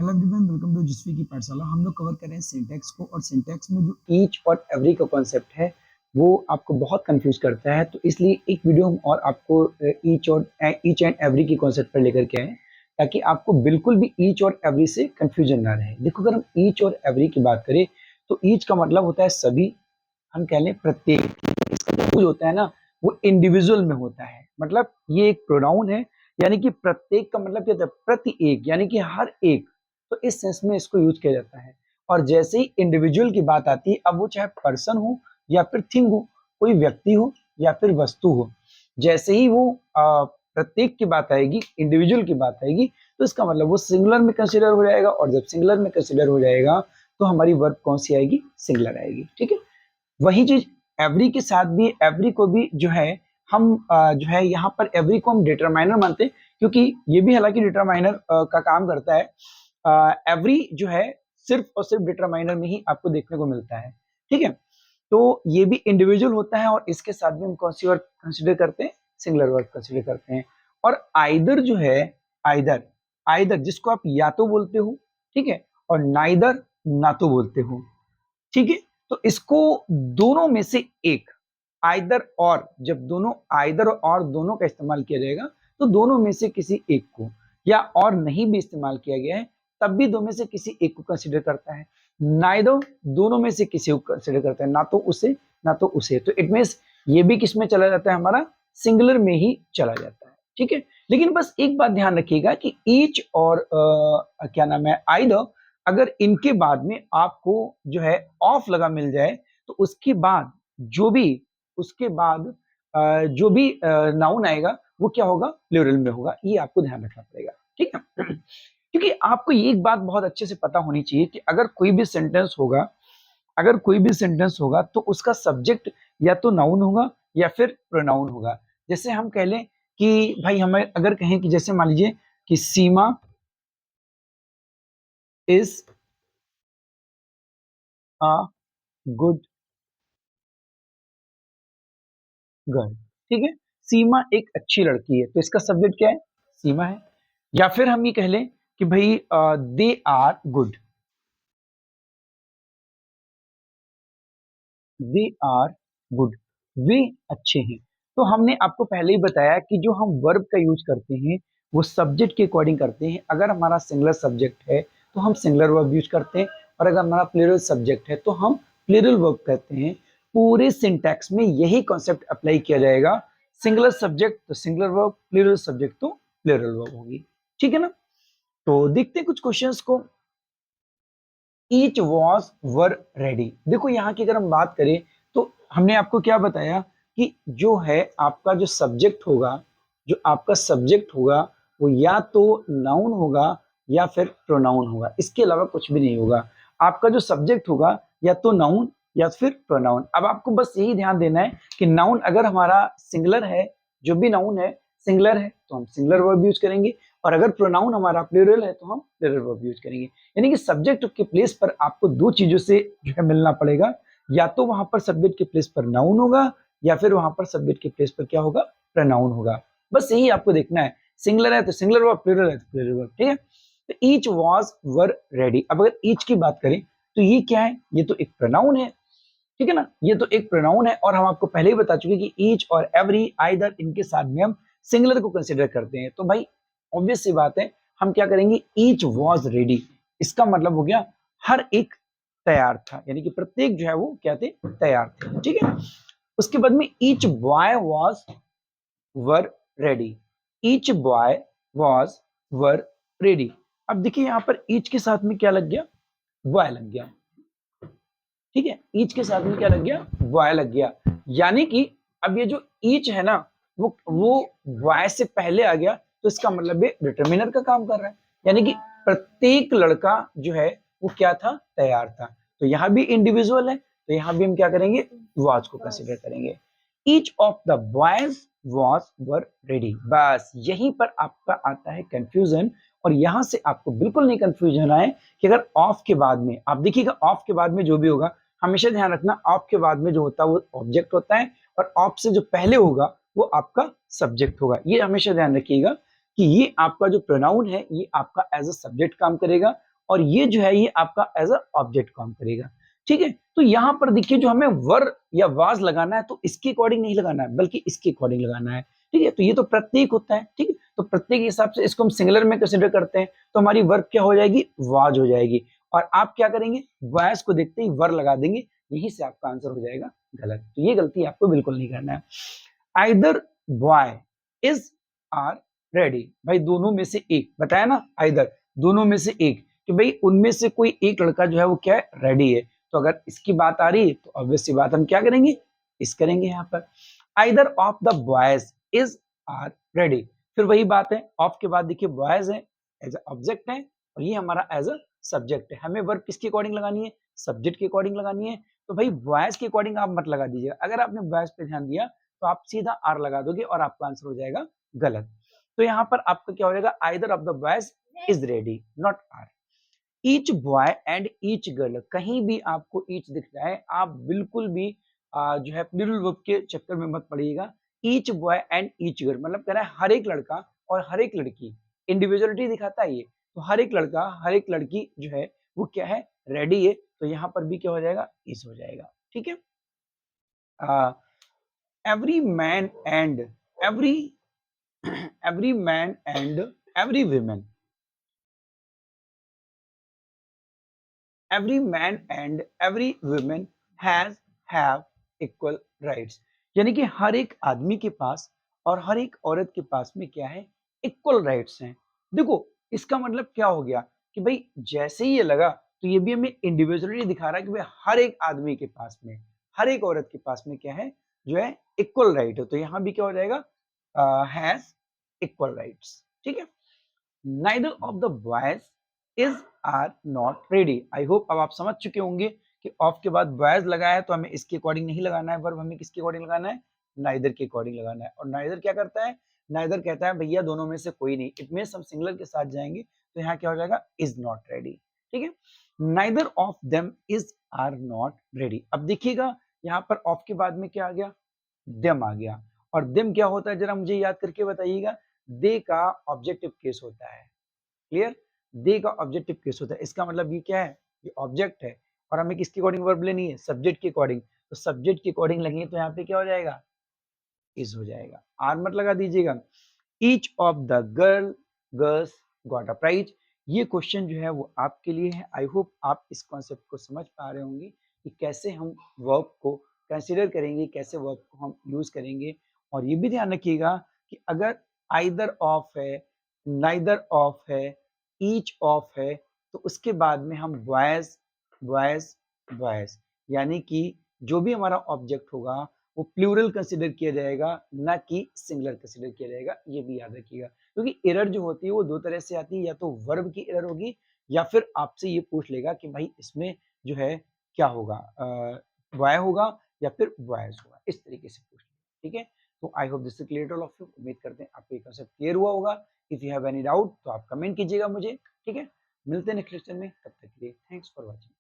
Hello everyone, welcome to जसवी की पाठशाला। हम लोग कवर कर रहे हैं सिंटैक्स को, और सिंटैक्स में जो ईच और एवरी का कॉन्सेप्ट है वो आपको बहुत कंफ्यूज करता है। तो इसलिए एक वीडियो हम और आपको ईच एंड एवरी की कॉन्सेप्ट पर लेकर के आए, ताकि आपको बिल्कुल भी ईच और एवरी से कंफ्यूजन ना रहे। देखो, अगर हम ईच और एवरी की बात करें तो ईच का मतलब होता है सभी, हम कह लें प्रत्येक। इसका जो यूज होता है ना, वो इंडिविजुअल में होता है। मतलब ये एक प्रोनाउन है, यानी कि प्रत्येक का मतलब क्या होता है, प्रति एक, यानी कि हर एक। तो इस सेंस में इसको यूज किया जाता है। और जैसे ही इंडिविजुअल की बात आती है, अब वो चाहे पर्सन हो या फिर थिंग हो, कोई व्यक्ति हो या फिर वस्तु हो, जैसे ही वो प्रत्येक की बात आएगी, इंडिविजुअल की बात आएगी, तो इसका मतलब वो सिंगुलर में कंसीडर हो जाएगा। और जब सिंगुलर में कंसीडर हो जाएगा तो हमारी वर्ब कौन सी आएगी, सिंगुलर आएगी। ठीक है, वही चीज एवरी के साथ भी। एवरी को भी जो है हम जो है यहाँ पर एवरी को हम डिटरमाइनर मानते हैं, क्योंकि ये भी हालांकि डिटरमाइनर का काम करता है। एवरी जो है सिर्फ और सिर्फ डिटरमाइनर में ही आपको देखने को मिलता है। ठीक है, तो ये भी इंडिविजुअल होता है, और इसके साथ भी हम कौन सी वर्ड कंसिडर करते हैं, सिंगुलर वर्ड कंसिडर करते हैं। और आइदर जो है, आइदर आइदर जिसको आप या तो बोलते हो, ठीक है, और नाइदर ना तो बोलते हो। ठीक है, तो इसको दोनों में से एक, आइदर और, जब दोनों आइदर और दोनों का इस्तेमाल किया जाएगा तो दोनों में से किसी एक को, या और नहीं भी इस्तेमाल किया गया है तब भी दो में से किसी एक को कंसीडर करता है। नाइदर दोनों में से किसी को कंसीडर करता है, ना तो उसे ना तो उसे। तो इट मींस ये भी किस में चला जाता है, हमारा सिंगुलर में ही चला जाता है। ठीक है, लेकिन बस एक बात ध्यान रखिएगा कि ईच और क्या नाम है, आइदर, अगर इनके बाद में आपको जो है ऑफ लगा मिल जाए, तो उसके बाद जो भी उसके बाद जो भी नाउन आएगा वो क्या होगा, प्लूरल में होगा। ये आपको ध्यान रखना पड़ेगा। ठीक है, क्योंकि आपको ये एक बात बहुत अच्छे से पता होनी चाहिए कि अगर कोई भी सेंटेंस होगा, अगर कोई भी सेंटेंस होगा तो उसका सब्जेक्ट या तो नाउन होगा या फिर प्रोनाउन होगा। जैसे हम कह लें कि भाई, हमें अगर कहें कि जैसे मान लीजिए कि सीमा इज अ गुड गर्ल। ठीक है, सीमा एक अच्छी लड़की है, तो इसका सब्जेक्ट क्या है, सीमा है। या फिर हम ये कह लें कि भाई they are good, they are good, वे अच्छे हैं। तो हमने आपको पहले ही बताया कि जो हम वर्ब का यूज करते हैं वो सब्जेक्ट के अकॉर्डिंग करते हैं। अगर हमारा सिंगुलर सब्जेक्ट है तो हम सिंगुलर वर्ब यूज करते हैं, और अगर हमारा प्लूरल सब्जेक्ट है तो हम प्लूरल वर्ब कहते हैं। पूरे सिंटैक्स में यही कॉन्सेप्ट अप्लाई किया जाएगा। सिंगुलर सब्जेक्ट तो सिंगुलर वर्ब, प्लूरल सब्जेक्ट तो प्लूरल वर्ब होगी। ठीक है ना, तो देखते हैं कुछ क्वेश्चंस को। Each was were ready. देखो, यहाँ की अगर हम बात करें तो हमने आपको क्या बताया कि जो है आपका जो सब्जेक्ट होगा, जो आपका सब्जेक्ट होगा वो या तो नाउन होगा या फिर प्रोनाउन होगा, इसके अलावा कुछ भी नहीं होगा। आपका जो सब्जेक्ट होगा या तो नाउन या फिर प्रोनाउन। अब आपको बस यही ध्यान देना है कि नाउन अगर हमारा सिंगुलर है, जो भी नाउन है सिंगुलर है तो हम सिंगुलर वर्ब यूज करेंगे, और अगर प्रोनाउन हमारा प्लूरल है तो हम प्लूरल वर्ब यूज करेंगे। यानी कि सब्जेक्ट के प्लेस पर आपको दो चीजों से जो है मिलना पड़ेगा, या तो वहां पर सब्जेक्ट के प्लेस पर नाउन होगा या फिर वहां पर सब्जेक्ट के प्लेस पर क्या होगा, प्रोनाउन होगा। बस यही आपको देखना है, सिंगुलर है तो सिंगुलर वर्ब, प्लूरल है तो प्लूरल वर्ब। ठीक है, तो ईच वाज वर रेडी। अब अगर ईच की बात करें तो ये क्या है, ये तो एक प्रोनाउन है। ठीक है ना, ये तो एक प्रोनाउन है, और हम आपको पहले ही बता चुके कि ईच और एवरी, आइदर, इनके साथ में हम सिंगुलर को कंसीडर करते हैं। तो भाई ऑब्वियस सी बात है, हम क्या करेंगे, ईच वॉज रेडी। इसका मतलब हो गया हर एक तैयार था, यानी कि प्रत्येक जो है वो क्या थे, तैयार थे। ठीक है, उसके बाद में each boy was were ready. Each boy was were ready. अब देखिए यहाँ पर ईच के साथ में क्या लग गया, बॉय लग गया। ठीक है, ईच के साथ में क्या लग गया, बॉय लग गया। यानी कि अब ये जो ईच है ना, वो बॉय से पहले आ गया, तो इसका मतलब ये डिटरमिनर का काम कर रहा है। यानी कि प्रत्येक लड़का जो है वो क्या था, तैयार था। तो यहाँ भी इंडिविजुअल है, तो यहाँ भी हम क्या करेंगे, वॉज को कंसिडर करेंगे। Each of the boys was were ready. बस यहीं पर आपका आता है कंफ्यूजन, और यहां से आपको बिल्कुल नहीं कंफ्यूजन आए कि अगर ऑफ के बाद में, आप देखिएगा ऑफ के बाद में जो भी होगा, हमेशा ध्यान रखना ऑफ के बाद में जो होता है वो ऑब्जेक्ट होता है, और ऑफ से जो पहले होगा वो आपका सब्जेक्ट होगा। ये हमेशा ध्यान रखिएगा कि ये आपका जो प्रोनाउन है ये आपका एज अ सब्जेक्ट काम करेगा, और ये जो है ये आपका एज अ ऑब्जेक्ट काम करेगा। ठीक है, तो यहाँ पर देखिए जो हमें वर या वाज लगाना है तो इसके अकॉर्डिंग नहीं लगाना है बल्कि इसके अकॉर्डिंग लगाना है। ठीक है, तो ये तो प्रत्येक होता है। ठीक है, तो प्रत्येक के हिसाब से इसको हम सिंगुलर में कंसिडर करते हैं तो हमारी वर्ब क्या हो जाएगी, वाज हो जाएगी। और आप क्या करेंगे, वाज को देखते ही वर लगा देंगे, यहीं से आपका आंसर हो जाएगा गलत। तो ये गलती आपको बिल्कुल नहीं करना है। Either boy is or ready, भाई दोनों में से एक, बताया ना, आइदर दोनों में से एक, कि भाई उनमें से कोई एक लड़का जो है वो क्या है, रेडी है। तो अगर इसकी बात आ रही है तो ऑब्वियसली बात हम क्या करेंगे, इस करेंगे यहाँ पर। Either of the boys is or ready, फिर वही बात है, ऑफ के बाद देखिए बॉयज है एज ऑब्जेक्ट है और ये हमारा एज अ सब्जेक्ट है। हमें वर्ब किसके अकॉर्डिंग लगानी है, सब्जेक्ट के अकॉर्डिंग लगानी है। तो भाई बॉयज के अकॉर्डिंग आप मत लगा दीजिएगा, अगर आपने बॉयज पे ध्यान दिया तो आप सीधा आर लगा दोगे और आपका आंसर हो जाएगा गलत। तो यहाँ पर आपका क्या हो जाएगा, either of the boys is ready, not or. Each boy and each girl, कहीं भी आपको ईच दिख रहा है आप बिल्कुल भी जो है प्लूरल वर्ब के चक्कर में मत पड़िएगा। Each boy and each girl मतलब कह रहा है हर एक लड़का और हर एक लड़की, इंडिविजुअलिटी दिखाता है ये, तो हर एक लड़का हर एक लड़की जो है वो क्या है, रेडी है। तो यहाँ पर भी क्या हो जाएगा, इस हो जाएगा। ठीक है, every man and every every man and every woman, every man and every woman has have equal rights, यानी कि हर एक आदमी के पास और हर एक औरत के पास में क्या है, इक्वल राइट्स हैं। देखो इसका मतलब क्या हो गया कि भाई जैसे ही ये लगा तो ये भी हमें इंडिविजुअली दिखा रहा है कि भाई हर एक आदमी के पास में, हर एक औरत के पास में क्या है, जो है इक्वल राइट है। तो यहाँ भी क्या हो जाएगा, हैज इक्वल राइट्स। ठीक है, neither of the boys is are not ready। I hope अब आप समझ चुके होंगे कि ऑफ के बाद boys लगाया है तो हमें इसके अकॉर्डिंग नहीं लगाना है वर्ब, हमें किसके अकॉर्डिंग लगाना है, नाइदर के अकॉर्डिंग लगाना है। और नाइदर क्या करता है, नाइदर कहता है भैया दोनों में से कोई नहीं, इट मींस हम सिंगुलर के साथ जाएंगे तो यहाँ क्या हो जाएगा, इज नॉट रेडी। ठीक है, neither of them is or not ready. अब देखिएगा यहाँ पर ऑफ के बाद में क्या आ गया, देम आ गया। और देम क्या होता है जरा मुझे याद करके बताइएगा, दे का ऑब्जेक्टिव केस होता है। क्लियर, दे का ऑब्जेक्टिव केस होता है, इसका मतलब ये क्या है, ये ऑब्जेक्ट है और हमें किसके अकॉर्डिंग वर्ब लेनी है, सब्जेक्ट के अकॉर्डिंग। तो सब्जेक्ट के अकॉर्डिंग लगेंगे तो यहाँ पे क्या हो जाएगा, इज हो जाएगा, आर मत लगा दीजिएगा। Each of the girls got a prize, ये क्वेश्चन जो है वो आपके लिए है। आई होप आप इस कॉन्सेप्ट को समझ पा रहे होंगे कि कैसे हम वर्ब को कंसीडर करेंगे, कैसे वर्ब को हम यूज करेंगे। और ये भी ध्यान रखिएगा कि अगर आइदर ऑफ है, नाइदर ऑफ है, ईच ऑफ है, तो उसके बाद में हम बॉयज बॉयज बॉयज, यानी कि जो भी हमारा ऑब्जेक्ट होगा वो प्लूरल कंसिडर किया जाएगा, ना कि सिंगुलर कंसिडर किया जाएगा। ये भी याद रखिएगा, क्योंकि एरर जो होती है वो दो तरह से आती है, या तो वर्ब की एरर होगी या फिर आपसे ये पूछ लेगा कि भाई इसमें जो है क्या होगा, बॉय होगा या फिर बॉयज होगा, इस तरीके से पूछ लेगा। ठीक है, तो I hope this is clear to all of you. उम्मीद करते हैं आपको ये कॉन्सेप्ट क्लियर हुआ होगा। If you have any doubt तो आप कमेंट कीजिएगा मुझे। ठीक है, मिलते हैं नेक्स्ट लेक्चर में, तब तक के लिए थैंक्स फॉर वॉचिंग।